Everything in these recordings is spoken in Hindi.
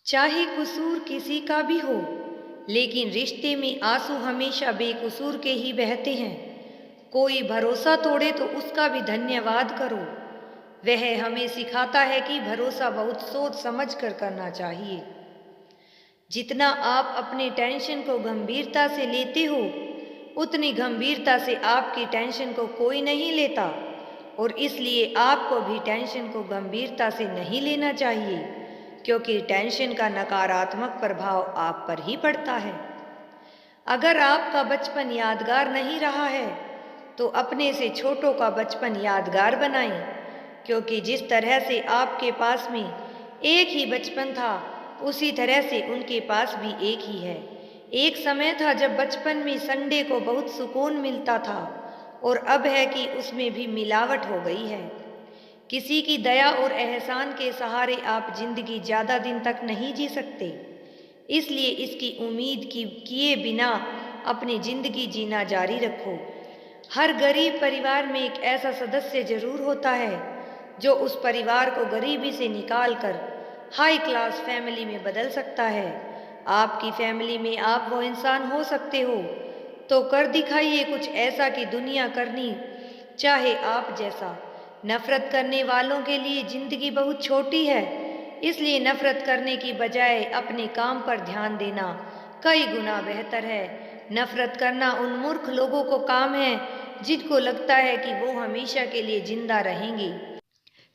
चाहे कसूर किसी का भी हो, लेकिन रिश्ते में आंसू हमेशा बेकसूर के ही बहते हैं। कोई भरोसा तोड़े तो उसका भी धन्यवाद करो। वह हमें सिखाता है कि भरोसा बहुत सोच समझ कर करना चाहिए। जितना आप अपने टेंशन को गंभीरता से लेते हो, उतनी गंभीरता से आपकी टेंशन को कोई नहीं लेता, और इसलिए आपको भी टेंशन को गंभीरता से नहीं लेना चाहिए, क्योंकि टेंशन का नकारात्मक प्रभाव आप पर ही पड़ता है। अगर आपका बचपन यादगार नहीं रहा है, तो अपने से छोटों का बचपन यादगार बनाएं, क्योंकि जिस तरह से आपके पास में एक ही बचपन था, उसी तरह से उनके पास भी एक ही है। एक समय था जब बचपन में संडे को बहुत सुकून मिलता था, और अब है कि उसमें भी मिलावट हो गई है। किसी की दया और एहसान के सहारे आप जिंदगी ज़्यादा दिन तक नहीं जी सकते, इसलिए इसकी उम्मीद की किए बिना अपनी जिंदगी जीना जारी रखो। हर गरीब परिवार में एक ऐसा सदस्य जरूर होता है जो उस परिवार को गरीबी से निकाल कर हाई क्लास फैमिली में बदल सकता है। आपकी फैमिली में आप वो इंसान हो सकते हो, तो कर दिखाइए कुछ ऐसा कि दुनिया करनी चाहे आप जैसा। नफरत करने वालों के लिए जिंदगी बहुत छोटी है, इसलिए नफरत करने की बजाय अपने काम पर ध्यान देना कई गुना बेहतर है। नफरत करना उन मूर्ख लोगों को काम है जिनको लगता है कि वो हमेशा के लिए जिंदा रहेंगे।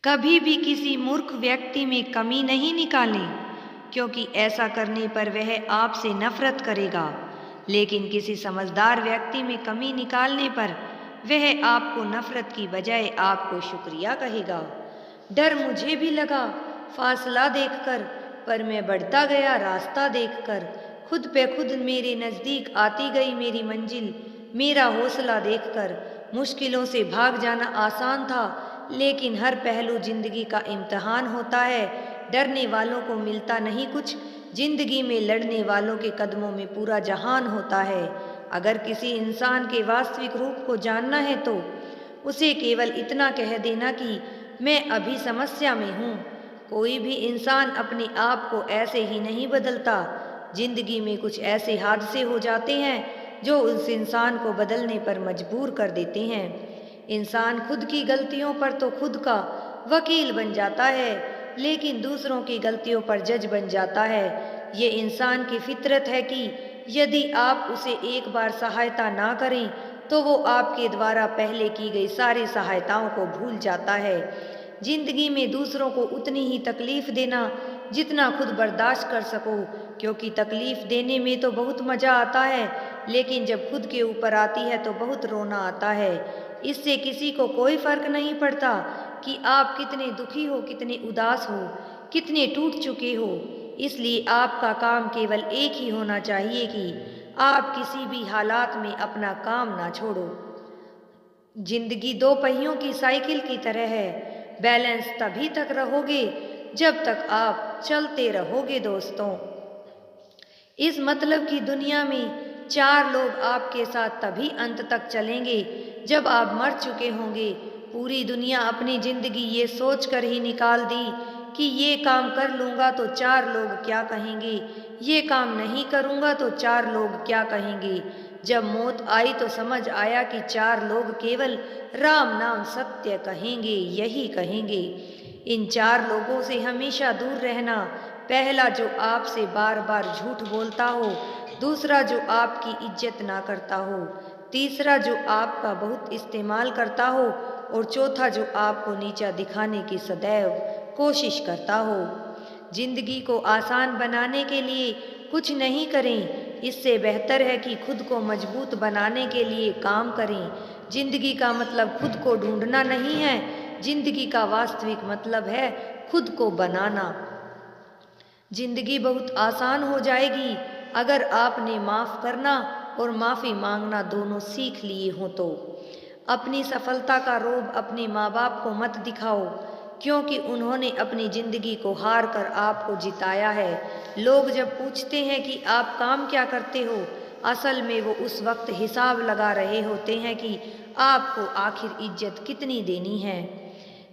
कभी भी किसी मूर्ख व्यक्ति में कमी नहीं निकालें, क्योंकि ऐसा करने पर वह आपसे नफरत करेगा, लेकिन किसी समझदार व्यक्ति में कमी निकालने पर वह आपको नफरत की बजाय आपको शुक्रिया कहेगा। डर मुझे भी लगा फासला देखकर, पर मैं बढ़ता गया रास्ता देखकर। खुद पे खुद मेरे नज़दीक आती गई मेरी मंजिल, मेरा हौसला देखकर। मुश्किलों से भाग जाना आसान था, लेकिन हर पहलू जिंदगी का इम्तहान होता है। डरने वालों को मिलता नहीं कुछ, जिंदगी में लड़ने वालों के कदमों में पूरा जहान होता है। अगर किसी इंसान के वास्तविक रूप को जानना है तो उसे केवल इतना कह देना कि मैं अभी समस्या में हूँ। कोई भी इंसान अपने आप को ऐसे ही नहीं बदलता। जिंदगी में कुछ ऐसे हादसे हो जाते हैं जो उस इंसान को बदलने पर मजबूर कर देते हैं। इंसान खुद की गलतियों पर तो खुद का वकील बन जाता है, लेकिन दूसरों की गलतियों पर जज बन जाता है। ये इंसान की फितरत है कि यदि आप उसे एक बार सहायता ना करें तो वो आपके द्वारा पहले की गई सारी सहायताओं को भूल जाता है। जिंदगी में दूसरों को उतनी ही तकलीफ देना जितना खुद बर्दाश्त कर सको, क्योंकि तकलीफ देने में तो बहुत मज़ा आता है, लेकिन जब खुद के ऊपर आती है तो बहुत रोना आता है। इससे किसी को कोई फर्क नहीं पड़ता कि आप कितने दुखी हो, कितने उदास हो, कितने टूट चुके हो। इसलिए आपका काम केवल एक ही होना चाहिए कि आप किसी भी हालात में अपना काम ना छोड़ो। जिंदगी दो पहियों की साइकिल की तरह है, बैलेंस तभी तक रहोगे जब तक आप चलते रहोगे दोस्तों। इस मतलब की दुनिया में चार लोग आपके साथ तभी अंत तक चलेंगे जब आप मर चुके होंगे। पूरी दुनिया अपनी जिंदगी ये सोच कर ही निकाल दी कि ये काम कर लूँगा तो चार लोग क्या कहेंगे, ये काम नहीं करूँगा तो चार लोग क्या कहेंगे। जब मौत आई तो समझ आया कि चार लोग केवल राम नाम सत्य कहेंगे, यही कहेंगे। इन चार लोगों से हमेशा दूर रहना। पहला, जो आपसे बार बार झूठ बोलता हो। दूसरा, जो आपकी इज्जत ना करता हो। तीसरा, जो आपका बहुत इस्तेमाल करता हो। और चौथा, जो आपको नीचा दिखाने की सदैव कोशिश करता हो। जिंदगी को आसान बनाने के लिए कुछ नहीं करें, इससे बेहतर है कि खुद को मजबूत बनाने के लिए काम करें। जिंदगी का मतलब खुद को ढूंढना नहीं है, जिंदगी का वास्तविक मतलब है खुद को बनाना। जिंदगी बहुत आसान हो जाएगी अगर आपने माफ़ करना और माफ़ी मांगना दोनों सीख लिए हों तो। अपनी सफलता का रोब अपने माँ बाप को मत दिखाओ, क्योंकि उन्होंने अपनी ज़िंदगी को हार कर आपको जिताया है। लोग जब पूछते हैं कि आप काम क्या करते हो, असल में वो उस वक्त हिसाब लगा रहे होते हैं कि आपको आखिर इज्जत कितनी देनी है।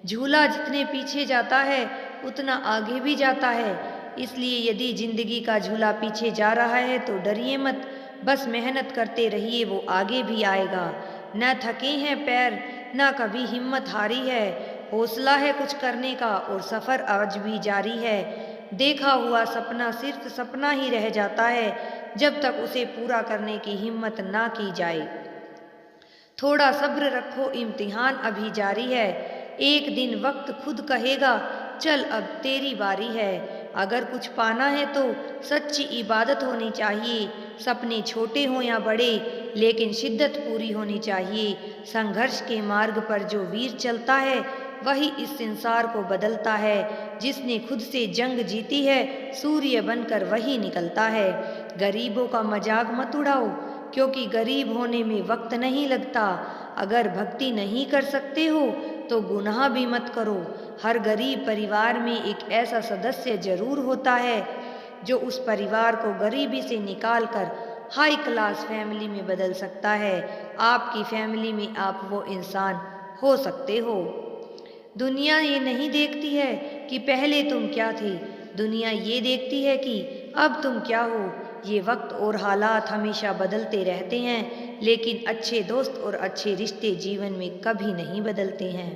झूला जितने पीछे जाता है उतना आगे भी जाता है, इसलिए यदि जिंदगी का झूला पीछे जा रहा है तो डरिए मत, बस मेहनत करते रहिए, वो आगे भी आएगा। न थके हैं पैर, न कभी हिम्मत हारी है, हौसला है कुछ करने का और सफ़र आज भी जारी है। देखा हुआ सपना सिर्फ सपना ही रह जाता है जब तक उसे पूरा करने की हिम्मत ना की जाए। थोड़ा सब्र रखो, इम्तिहान अभी जारी है, एक दिन वक्त खुद कहेगा चल अब तेरी बारी है। अगर कुछ पाना है तो सच्ची इबादत होनी चाहिए, सपने छोटे हों या बड़े लेकिन शिद्दत पूरी होनी चाहिए। संघर्ष के मार्ग पर जो वीर चलता है वही इस संसार को बदलता है। जिसने खुद से जंग जीती है सूर्य बनकर वही निकलता है। गरीबों का मजाक मत उड़ाओ, क्योंकि गरीब होने में वक्त नहीं लगता। अगर भक्ति नहीं कर सकते हो तो गुनाह भी मत करो। हर गरीब परिवार में एक ऐसा सदस्य जरूर होता है जो उस परिवार को गरीबी से निकालकर हाई क्लास फैमिली में बदल सकता है। आपकी फैमिली में आप वो इंसान हो सकते हो। दुनिया ये नहीं देखती है कि पहले तुम क्या थे, दुनिया ये देखती है कि अब तुम क्या हो। ये वक्त और हालात हमेशा बदलते रहते हैं, लेकिन अच्छे दोस्त और अच्छे रिश्ते जीवन में कभी नहीं बदलते हैं।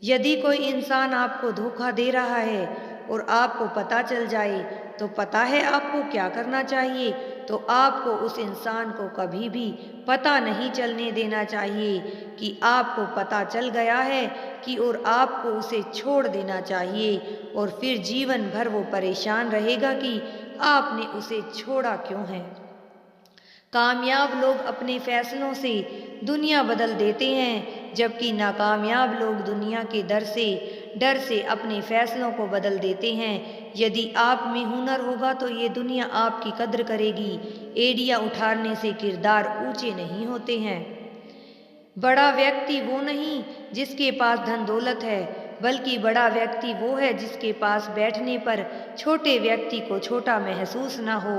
यदि कोई इंसान आपको धोखा दे रहा है और आपको पता चल जाए तो पता है आपको क्या करना चाहिए। तो आपको उस इंसान को कभी भी पता नहीं चलने देना चाहिए कि आपको पता चल गया है कि और आपको उसे छोड़ देना चाहिए, और फिर जीवन भर वो परेशान रहेगा कि आपने उसे छोड़ा क्यों है। कामयाब लोग अपने फैसलों से दुनिया बदल देते हैं, जबकि नाकामयाब लोग दुनिया के डर से अपने फैसलों को बदल देते हैं। यदि आप में हुनर होगा तो ये दुनिया आपकी कद्र करेगी। एड़ियाँ उठाने से किरदार ऊंचे नहीं होते हैं। बड़ा व्यक्ति वो नहीं जिसके पास धन दौलत है, बल्कि बड़ा व्यक्ति वो है जिसके पास बैठने पर छोटे व्यक्ति को छोटा महसूस ना हो।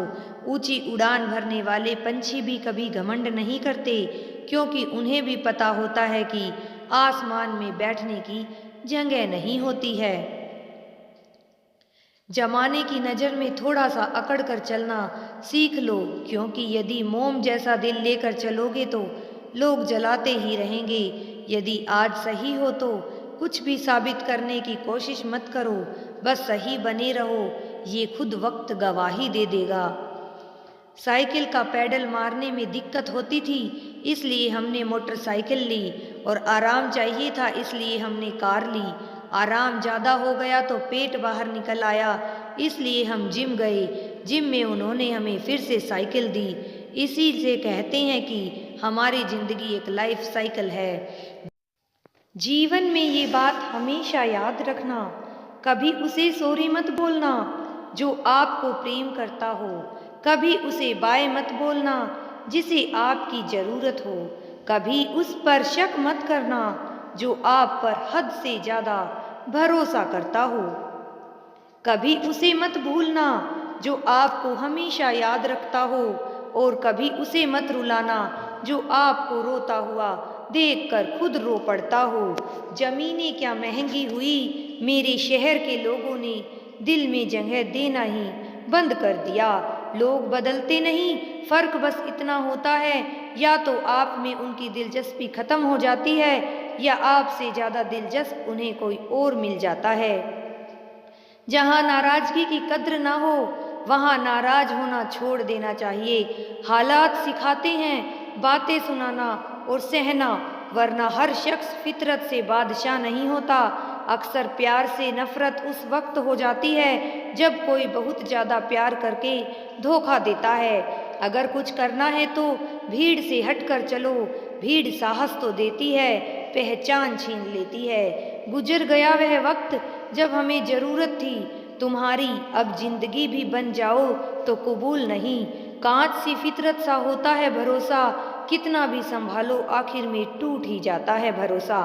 ऊंची उड़ान भरने वाले पंछी भी कभी घमंड नहीं करते, क्योंकि उन्हें भी पता होता है कि आसमान में बैठने की जगह नहीं होती है। जमाने की नज़र में थोड़ा सा अकड़ कर चलना सीख लो, क्योंकि यदि मोम जैसा दिल लेकर चलोगे तो लोग जलाते ही रहेंगे। यदि आज सही हो तो कुछ भी साबित करने की कोशिश मत करो, बस सही बने रहो, ये खुद वक्त गवाही दे देगा। साइकिल का पैडल मारने में दिक्कत होती थी, इसलिए हमने मोटरसाइकिल ली, और आराम चाहिए था इसलिए हमने कार ली। आराम ज़्यादा हो गया तो पेट बाहर निकल आया, इसलिए हम जिम गए। जिम में उन्होंने हमें फिर से साइकिल दी। इसी से कहते हैं कि हमारी ज़िंदगी एक लाइफ साइकिल है। जीवन में ये बात हमेशा याद रखना, कभी उसे सॉरी मत बोलना जो आपको प्रेम करता हो, कभी उसे बाय मत बोलना जिसे आपकी ज़रूरत हो, कभी उस पर शक मत करना जो आप पर हद से ज़्यादा भरोसा करता हो, कभी उसे मत भूलना जो आपको हमेशा याद रखता हो, और कभी उसे मत रुलाना जो आपको रोता हुआ देखकर खुद रो पड़ता हो। ज़मीनें क्या महंगी हुई, मेरे शहर के लोगों ने दिल में जगह देना ही बंद कर दिया। लोग बदलते नहीं, फ़र्क बस इतना होता है या तो आप में उनकी दिलचस्पी ख़त्म हो जाती है या आपसे ज़्यादा दिलचस्प उन्हें कोई और मिल जाता है। जहाँ नाराज़गी की कद्र ना हो वहाँ नाराज़ होना छोड़ देना चाहिए। हालात सिखाते हैं बातें सुनाना और सहना, वरना हर शख्स फितरत से बादशाह नहीं होता। अक्सर प्यार से नफ़रत उस वक्त हो जाती है जब कोई बहुत ज़्यादा प्यार करके धोखा देता है। अगर कुछ करना है तो भीड़ से हटकर चलो, भीड़ साहस तो देती है, पहचान छीन लेती है। गुजर गया वह वक्त जब हमें ज़रूरत थी तुम्हारी, अब जिंदगी भी बन जाओ तो कबूल नहीं। कांच सी फितरत सा होता है भरोसा, कितना भी संभालो आखिर में टूट ही जाता है भरोसा।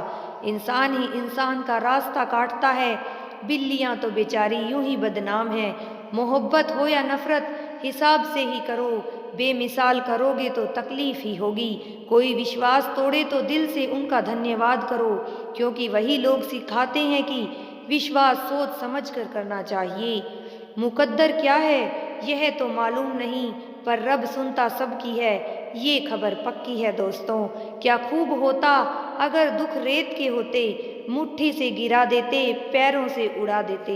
इंसान ही इंसान का रास्ता काटता है, बिल्लियां तो बेचारी यूं ही बदनाम है। मोहब्बत हो या नफ़रत हिसाब से ही करो, बेमिसाल करोगे तो तकलीफ़ ही होगी। कोई विश्वास तोड़े तो दिल से उनका धन्यवाद करो, क्योंकि वही लोग सिखाते हैं कि विश्वास सोच समझ कर करना चाहिए। मुकद्दर क्या है यह तो मालूम नहीं, पर रब सुनता सबकी है, ये खबर पक्की है दोस्तों। क्या खूब होता अगर दुख रेत के होते, मुट्ठी से गिरा देते, पैरों से उड़ा देते।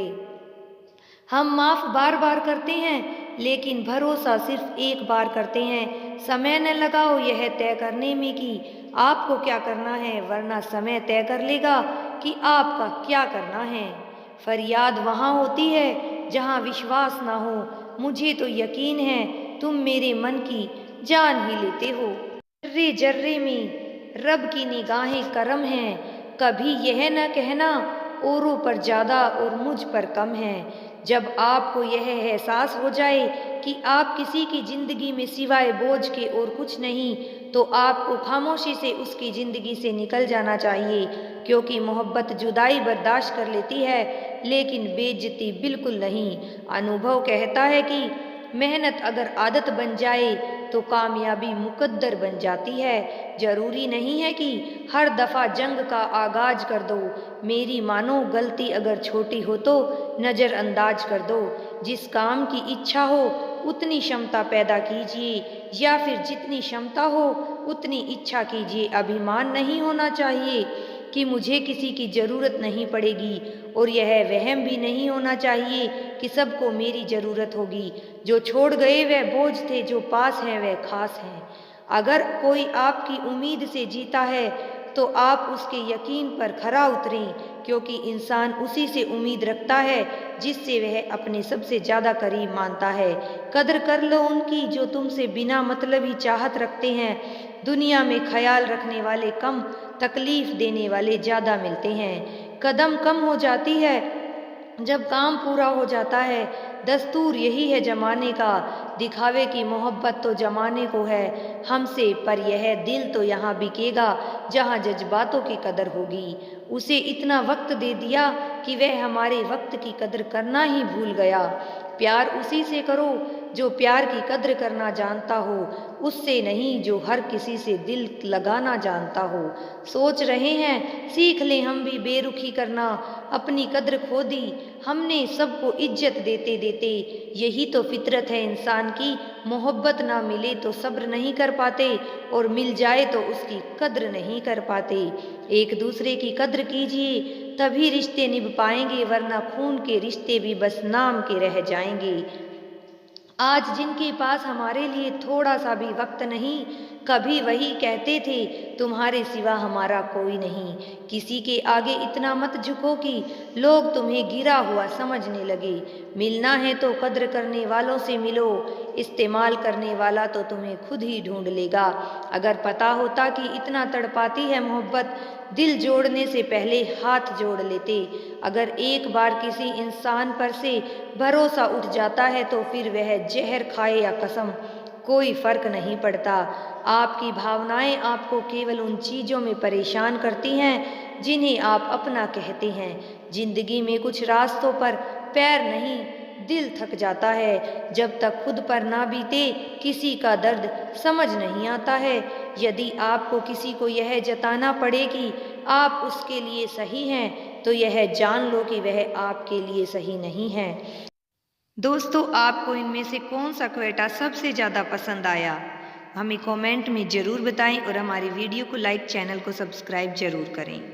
हम माफ़ बार बार करते हैं, लेकिन भरोसा सिर्फ एक बार करते हैं। समय न लगाओ यह तय करने में कि आपको क्या करना है, वरना समय तय कर लेगा कि आपका क्या करना है। फरियाद वहाँ होती है जहाँ विश्वास ना हो। मुझे तो यकीन है तुम मेरे मन की जान ही लेते हो। जर्रे जर्रे में रब की निगाहें करम हैं, कभी यह न कहना औरों पर ज़्यादा और मुझ पर कम है। जब आपको यह एहसास हो जाए कि आप किसी की ज़िंदगी में सिवाय बोझ के और कुछ नहीं, तो आपको खामोशी से उसकी ज़िंदगी से निकल जाना चाहिए, क्योंकि मोहब्बत जुदाई बर्दाश्त कर लेती है, लेकिन बेइज्जती बिल्कुल नहीं। अनुभव कहता है कि मेहनत अगर आदत बन जाए तो कामयाबी मुकद्दर बन जाती है। जरूरी नहीं है कि हर दफ़ा जंग का आगाज कर दो। मेरी मानो गलती अगर छोटी हो तो नज़रअंदाज कर दो। जिस काम की इच्छा हो उतनी क्षमता पैदा कीजिए, या फिर जितनी क्षमता हो उतनी इच्छा कीजिए। अभिमान नहीं होना चाहिए कि मुझे किसी की ज़रूरत नहीं पड़ेगी, और यह वहम भी नहीं होना चाहिए कि सबको मेरी ज़रूरत होगी। जो छोड़ गए वह बोझ थे, जो पास हैं वह खास हैं। अगर कोई आपकी उम्मीद से जीता है तो आप उसके यकीन पर खरा उतरें, क्योंकि इंसान उसी से उम्मीद रखता है जिससे वह अपने सबसे ज़्यादा करीब मानता है। कदर कर लो उनकी जो तुमसे बिना मतलब ही चाहत रखते हैं। दुनिया में ख्याल रखने वाले कम, तकलीफ़ देने वाले ज़्यादा मिलते हैं। कदम कम हो जाती है जब काम पूरा हो जाता है। दस्तूर यही है जमाने का, दिखावे की मोहब्बत तो जमाने को है हमसे, पर यह दिल तो यहाँ बिकेगा जहाँ जज्बातों की कदर होगी। उसे इतना वक्त दे दिया कि वह हमारे वक्त की कदर करना ही भूल गया। प्यार उसी से करो जो प्यार की कद्र करना जानता हो, उससे नहीं जो हर किसी से दिल लगाना जानता हो। सोच रहे हैं सीख लें हम भी बेरुखी करना, अपनी कद्र खो दी हमने सबको इज्जत देते देते। यही तो फितरत है इंसान की, मोहब्बत ना मिले तो सब्र नहीं कर पाते, और मिल जाए तो उसकी कद्र नहीं कर पाते। एक दूसरे की कद्र कीजिए तभी रिश्ते निभ पाएंगे, वरना खून के रिश्ते भी बस नाम के रह जाएंगे। आज जिनके पास हमारे लिए थोड़ा सा भी वक्त नहीं, कभी वही कहते थे तुम्हारे सिवा हमारा कोई नहीं। किसी के आगे इतना मत झुको कि लोग तुम्हें गिरा हुआ समझने लगे। मिलना है तो कद्र करने वालों से मिलो, इस्तेमाल करने वाला तो तुम्हें खुद ही ढूंढ लेगा। अगर पता होता कि इतना तड़पाती है मोहब्बत, दिल जोड़ने से पहले हाथ जोड़ लेते। अगर एक बार किसी इंसान पर से भरोसा उठ जाता है तो फिर वह जहर खाए या कसम, कोई फर्क नहीं पड़ता। आपकी भावनाएं आपको केवल उन चीज़ों में परेशान करती हैं जिन्हें आप अपना कहते हैं। जिंदगी में कुछ रास्तों पर पैर नहीं, दिल थक जाता है। जब तक खुद पर ना बीते किसी का दर्द समझ नहीं आता है। यदि आपको किसी को यह जताना पड़े कि आप उसके लिए सही हैं, तो यह जान लो कि वह आपके लिए सही नहीं है। दोस्तों, आपको इनमें से कौन सा क्वेटा सबसे ज़्यादा पसंद आया, हमें कमेंट में ज़रूर बताएं, और हमारी वीडियो को लाइक, चैनल को सब्सक्राइब ज़रूर करें।